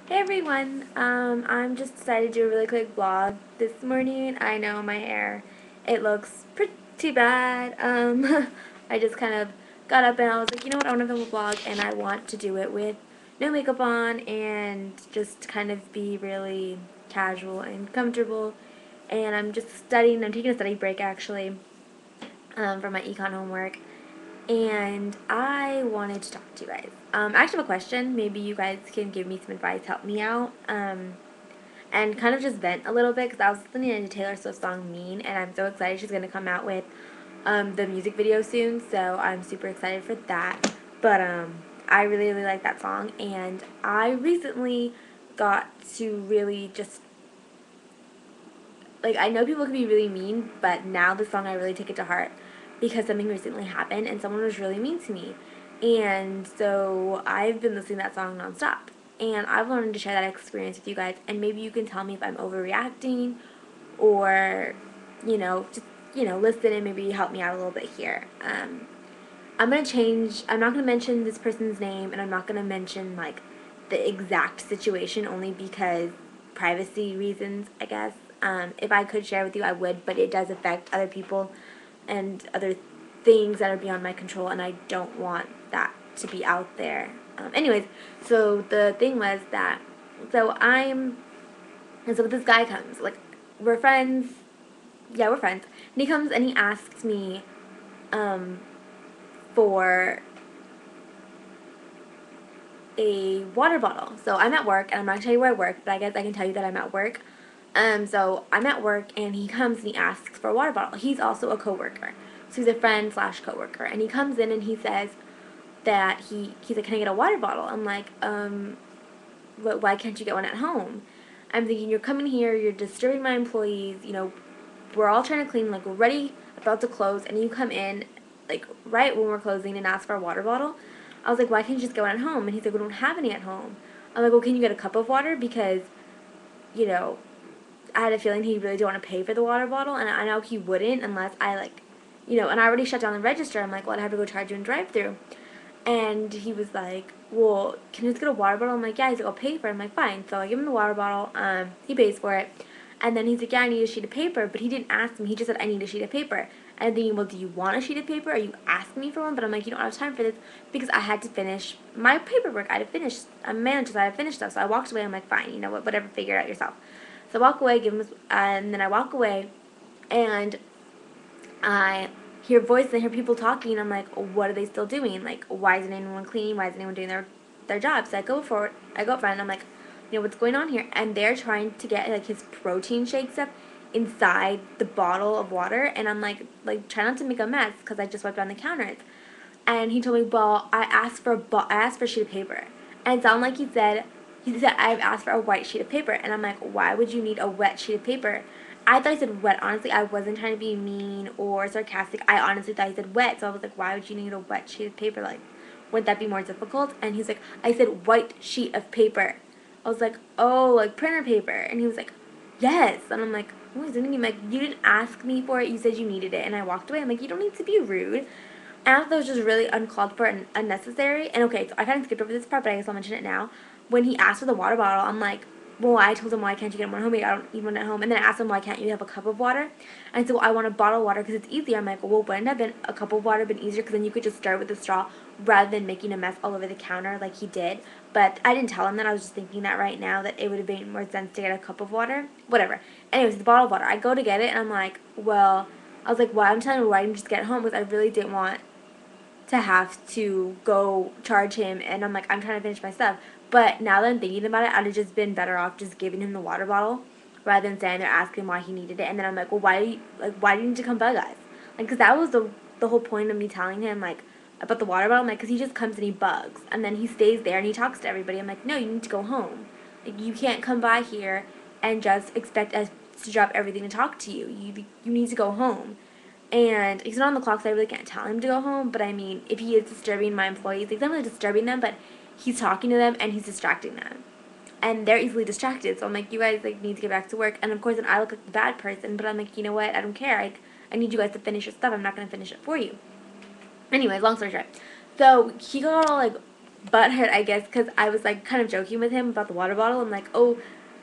Hey everyone, I'm just decided to do a really quick vlog this morning. I know my hair, it looks pretty bad. I just kind of got up and I was like, you know what, I want to film a vlog and I want to do it with no makeup on and just kind of be really casual and comfortable. And I'm just studying, I'm taking a study break actually, from my econ homework. And I wanted to talk to you guys. I actually have a question. Maybe you guys can give me some advice, help me out, and kind of just vent a little bit because I was listening to Taylor Swift's song Mean, and I'm so excited she's going to come out with the music video soon, so I'm super excited for that. But I really, really like that song, and I recently got to really just like, I know people can be really mean, but now the song I really take it to heart because something recently happened and someone was really mean to me. And so I've been listening to that song nonstop. And I've wanted to share that experience with you guys, and maybe you can tell me if I'm overreacting or, just, listen and maybe help me out a little bit here. I'm going to change, I'm not going to mention this person's name, and I'm not going to mention, like, the exact situation only because privacy reasons, I guess. If I could share with you, I would, but it does affect other people and other things that are beyond my control, and I don't want that to be out there. Anyways, so the thing was that, and so this guy comes, like, we're friends, yeah, we're friends, and he comes and he asks me, um, for a water bottle. So I'm at work, and I'm not going to tell you where I work, but I guess I can tell you that I'm at work. So I'm at work, and he comes and he asks for a water bottle. He's also a coworker, so he's a friend slash coworker, and he comes in and he says that he's like, can I get a water bottle? I'm like, why can't you get one at home? I'm thinking, you're coming here, you're disturbing my employees. We're all trying to clean, like, we're ready, about to close, and you come in, like, right when we're closing and ask for a water bottle. I was like, why can't you just get one at home? And he's like, we don't have any at home. I'm like, well, can you get a cup of water? Because, you know, I had a feeling he really didn't want to pay for the water bottle, and I know he wouldn't unless I, like, and I already shut down the register. I'm like, well, I'd have to go charge you in drive-through. And he was like, well, can you just get a water bottle? I'm like, yeah. He's like, I'll pay for it. I'm like, fine. So I give him the water bottle. He pays for it. And then he's like, yeah, I need a sheet of paper. But he didn't ask me. He just said, I need a sheet of paper. And I'm thinking, well, do you want a sheet of paper? Are you asking me for one? But I'm like, you don't have time for this because I had to finish my paperwork. I had to finish. I'm a manager, so I had to finish stuff. So I walked away. I'm like, fine, you know what, whatever, figure it out yourself. So I walk away, give him, and then I walk away, and I hear voices and hear people talking. I'm like, what are they still doing? Like, why isn't anyone cleaning? Why isn't anyone doing their job? So I go forward. I go up front. And I'm like, what's going on here? And they're trying to get, like, his protein shake stuff inside the bottle of water. And I'm like try not to make a mess because I just wiped down the counters. And he told me, well, I asked for a sheet of paper, and it sounded like he said I've asked for a white sheet of paper, and I'm like, why would you need a wet sheet of paper? I thought he said wet. Honestly, I wasn't trying to be mean or sarcastic. I honestly thought he said wet, so I was like, why would you need a wet sheet of paper? Like, wouldn't that be more difficult? And he's like, I said white sheet of paper. I was like, oh, like printer paper. And he was like, yes. And I'm like, oh, he's thinking, like, you didn't ask me for it. You said you needed it, and I walked away. I'm like, you don't need to be rude. And I thought that was just really uncalled for and unnecessary. And okay, so I kind of skipped over this part, but I guess I'll mention it now. When he asked for the water bottle, I'm like, well, I told him, why can't you get one at home? I don't need one at home. And then I asked him, why can't you have a cup of water? And he said, well, I want a bottle of water because it's easier. I'm like, well, wouldn't have been a cup of water been easier because then you could just start with the straw rather than making a mess all over the counter like he did. But I didn't tell him that. I was just thinking that right now that it would have made more sense to get a cup of water. Whatever. Anyways, the bottle of water. I go to get it and I'm like, well, I was like, well, I'm telling you why I didn't just get it home because I really didn't want to have to go charge him, and I'm like, I'm trying to finish my stuff. But now that I'm thinking about it, I'd have just been better off just giving him the water bottle rather than standing there asking why he needed it. And then I'm like, well, why do you need to come bug us? Like, because that was the whole point of me telling him, like, about the water bottle. I'm like, because he just comes and he bugs, and then he stays there and he talks to everybody. I'm like, no, you need to go home. Like, you can't come by here and just expect us to drop everything and talk to you. You need to go home. And he's not on the clock, so I really can't tell him to go home. But I mean, if he is disturbing my employees, he's not really disturbing them, but he's talking to them and he's distracting them. And they're easily distracted. So I'm like, you guys, like, need to get back to work. And of course, then I look like the bad person, but I'm like, you know what? I don't care. I need you guys to finish your stuff. I'm not going to finish it for you. Anyways, long story short. So he got all, like, butthurt, I guess, because I was like kind of joking with him about the water bottle. I'm like, oh,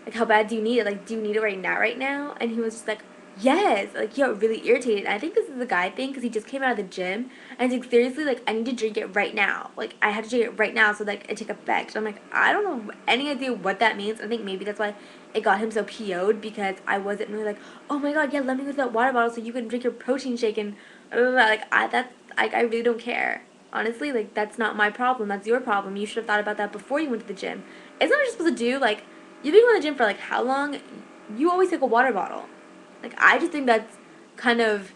like how bad do you need it? Like, do you need it right now? And he was just like, yes. Like, he got really irritated. I think this is a guy thing because he just came out of the gym and he's like, seriously, like, I need to drink it right now. Like, I have to drink it right now so like it take effect. So I'm like, I don't know any idea what that means. I think maybe that's why it got him so PO'd because I wasn't really like, oh my god, yeah, let me use that water bottle so you can drink your protein shake and blah, blah, blah. Like, I really don't care. Honestly, like, that's not my problem. That's your problem. You should have thought about that before you went to the gym. Isn't that what you're supposed to do? Like, you've been going to the gym for, like, how long? You always take a water bottle. Like, I just think that's kind of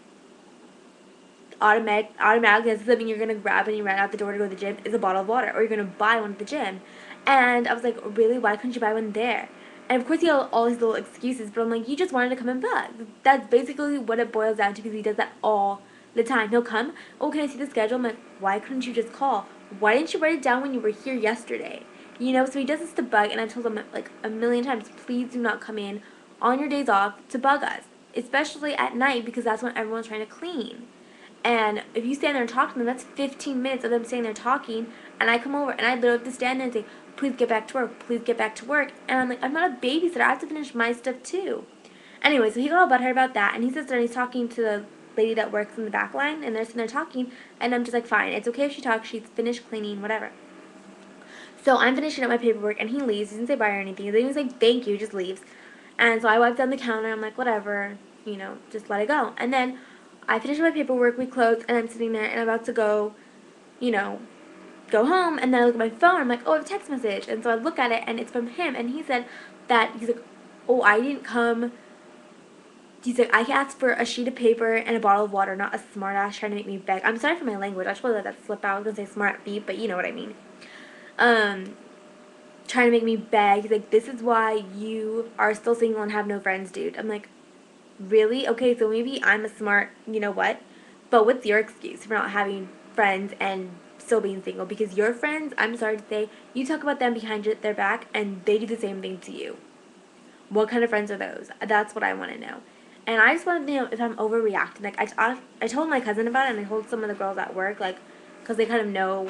automatically that's something you're going to grab when you run out the door to go to the gym is a bottle of water. Or you're going to buy one at the gym. And I was like, really? Why couldn't you buy one there? And of course he had all these little excuses, but I'm like, you just wanted to come and bug. That's basically what it boils down to because he does that all the time. He'll come, oh, can I see the schedule? I'm like, why couldn't you just call? Why didn't you write it down when you were here yesterday? You know, so he does this to bug, and I told him like a million times, please do not come in on your days off to bug us, especially at night because that's when everyone's trying to clean. And if you stand there and talk to them, that's 15 minutes of them standing there talking. And I come over and I literally have to stand there and say, please get back to work, please get back to work. And I'm like, I'm not a babysitter, I have to finish my stuff too. Anyway, so he got all butthurt about that. And he sits there and he's talking to the lady that works in the back line. And they're sitting there talking. And I'm just like, fine, it's okay if she talks, she's finished cleaning, whatever. So I'm finishing up my paperwork and he leaves. He doesn't say bye or anything. He doesn't even say thank you, he just leaves. And so I wipe down the counter. I'm like, whatever, you know, just let it go. And then I finish my paperwork, we close, and I'm sitting there and I'm about to go, you know, go home. And then I look at my phone. I'm like, oh, I have a text message. And so I look at it and it's from him. And he said that, he's like, oh, I didn't come. He's like, I asked for a sheet of paper and a bottle of water, not a smart ass trying to make me beg. I'm sorry for my language. I should let that slip out. I was going to say smart beep, but you know what I mean. Um, Trying to make me beg. He's like, this is why you are still single and have no friends, dude. I'm like, really? Okay, so maybe I'm a smart, you know what? But what's your excuse for not having friends and still being single? Because your friends, I'm sorry to say, you talk about them behind their back and they do the same thing to you. What kind of friends are those? That's what I want to know. And I just want to know if I'm overreacting. Like, I told my cousin about it and I told some of the girls at work, like, because they kind of know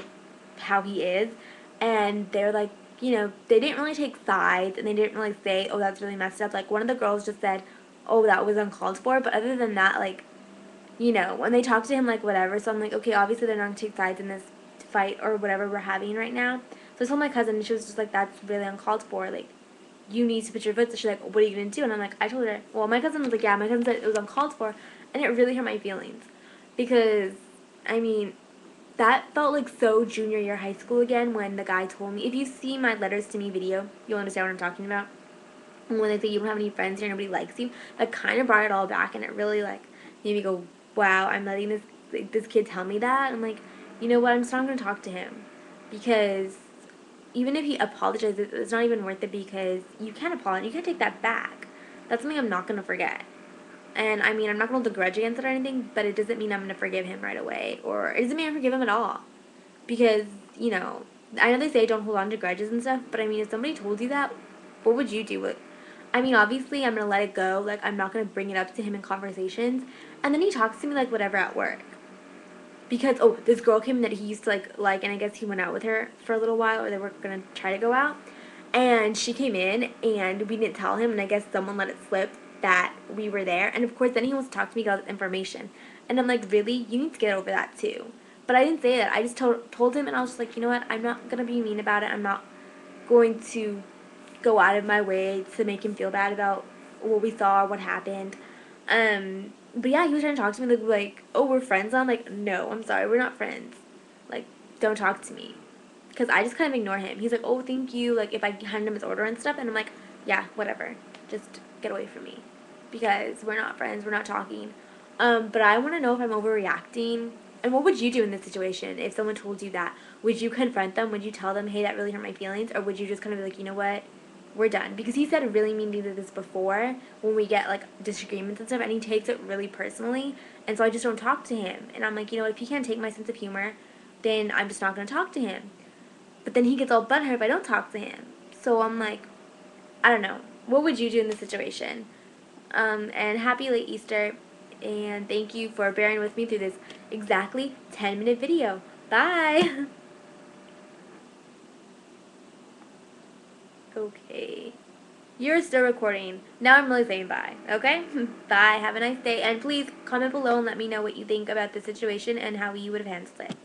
how he is. And they're like, you know, they didn't really take sides and they didn't really say, oh, that's really messed up. Like, one of the girls just said, oh, that was uncalled for. But other than that, like, you know, when they talk to him, like, whatever. So I'm like, okay, obviously they're not going to take sides in this fight or whatever we're having right now. So I told my cousin and she was just like, that's really uncalled for. Like, you need to put your foot. So she's like, what are you going to do? And I'm like, I told her, well, my cousin was like, yeah, my cousin said it was uncalled for. And it really hurt my feelings. Because, I mean, that felt like so junior year high school again when the guy told me, if you see my letters to me video, you'll understand what I'm talking about. And when they say you don't have any friends here, nobody likes you, that kind of brought it all back and it really like made me go, wow, I'm letting this kid tell me that. I'm like, you know what, I'm just not going to talk to him. Because even if he apologizes, it's not even worth it because you can't apologize. You can't take that back. That's something I'm not going to forget. And I mean, I'm not going to hold a grudge against it or anything, but it doesn't mean I'm going to forgive him right away. Or it doesn't mean I forgive him at all. Because, you know, I know they say don't hold on to grudges and stuff, but I mean, if somebody told you that, what would you do? I mean, obviously, I'm going to let it go. Like, I'm not going to bring it up to him in conversations. And then he talks to me, like, whatever at work. Because, oh, this girl came in that he used to, like, and I guess he went out with her for a little while, or they were going to try to go out. And she came in, and we didn't tell him, and I guess someone let it slip that we were there. And, of course, then he wants to talk to me about information. And I'm like, really? You need to get over that, too. But I didn't say that. I just told him, and I was just like, you know what? I'm not going to be mean about it. I'm not going to go out of my way to make him feel bad about what we saw or what happened. But yeah, he was trying to talk to me like, oh, we're friends. I'm like, no, I'm sorry, we're not friends. Like, don't talk to me. Because I just kind of ignore him. He's like, oh, thank you. Like, if I hand him his order and stuff, and I'm like, yeah, whatever. Just get away from me. Because we're not friends, we're not talking. But I want to know if I'm overreacting. And what would you do in this situation if someone told you that? Would you confront them? Would you tell them, hey, that really hurt my feelings? Or would you just kind of be like, you know what? We're done. Because he said really mean things like this before when we get like disagreements and stuff, and he takes it really personally, and so I just don't talk to him. And I'm like, you know, if he can't take my sense of humor, then I'm just not going to talk to him. But then he gets all butthurt if I don't talk to him. So I'm like, I don't know. What would you do in this situation? And happy late Easter, and thank you for bearing with me through this exactly 10-minute video. Bye! Okay. You're still recording. Now I'm really saying bye, okay? Bye. Have a nice day. And please comment below and let me know what you think about the situation and how you would have handled it.